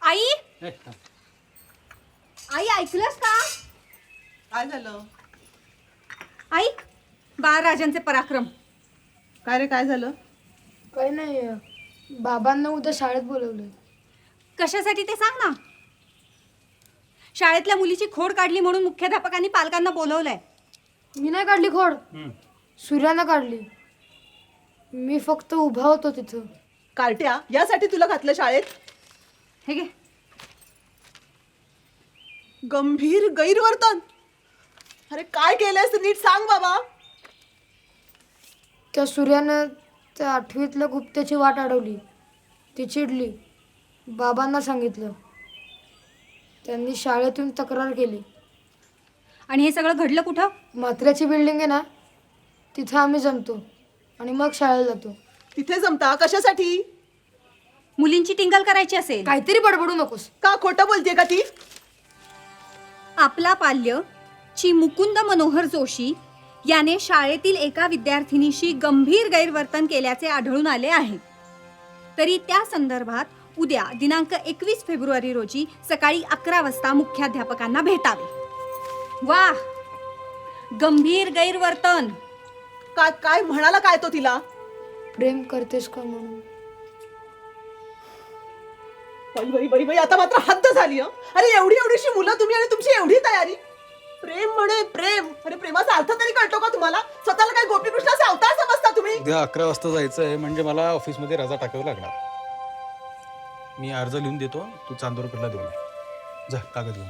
आई आई ऐकलंस का? काय झालं? ऐक, बाळराजांचे पराक्रम. काय रे, काय झालं? काही नाही, बाबांना उद्या शाळेत बोलवलं. कशासाठी ते सांग ना. शाळेतल्या मुलीची खोड काढली म्हणून मुख्याध्यापकांनी पालकांना बोलवलंय. मी नाही काढली खोड, सूर्यानं काढली. मी फक्त उभा होतो तिथं. कार्ट्या, यासाठी तुला घातलं शाळेत? हे घे. गंभीर गैरवर्तन. अरे काय केलंयस तू, नीट सांग बाबा. त्या सूर्यानं त्या 8वीतल्या गुप्त्याची वाट अडवली. ती चिडली, बाबांना सांगितलं. त्यांनी शाळेतून तक्रार केली. आणि हे सगळं घडलं कुठं? म्हात्र्याची बिल्डिंग आहे ना, तिथं आम्ही जमतो आणि मग शाळेला जातो. तिथे जमता कशासाठी? मुलींची टिंगल करायची असेल. काहीतरी बडबडू नकोस. का खोटं बोलतेय का ती? आपला पाल्य ची मुकुंद मनोहर जोशी याने शाळेतील एका विद्यार्थिनीशी गंभीर गैरवर्तन केल्याचे आढळून आले आहे. तरी त्या संदर्भात उद्या दिनांक 21 फेब्रुवारी रोजी सकाळी 11 वाजता मुख्याध्यापकांना भेटावे. वा, गंभीर गैरवर्तन. काय म्हणाला काय तो तिला? प्रेम करतेस का म्हणून. बाई आता मात्र हद्द झाली. अरे एवढीशी मुलं तुम्ही आणि तुमची एवढी तयारी. प्रेम म्हणे प्रेम. अरे प्रेमाचा अर्थ तरी कळतो का तुम्हाला? स्वतःला काय गोपीकृष्णाचे अवतार समजता तुम्ही? उद्या 11 वाजता जायचं आहे, म्हणजे मला ऑफिसमध्ये रजा टाकावी लागणार. मी अर्ज लिहून देतो, तू चांदोरकडला देऊन ये. जा, कागद घेऊन.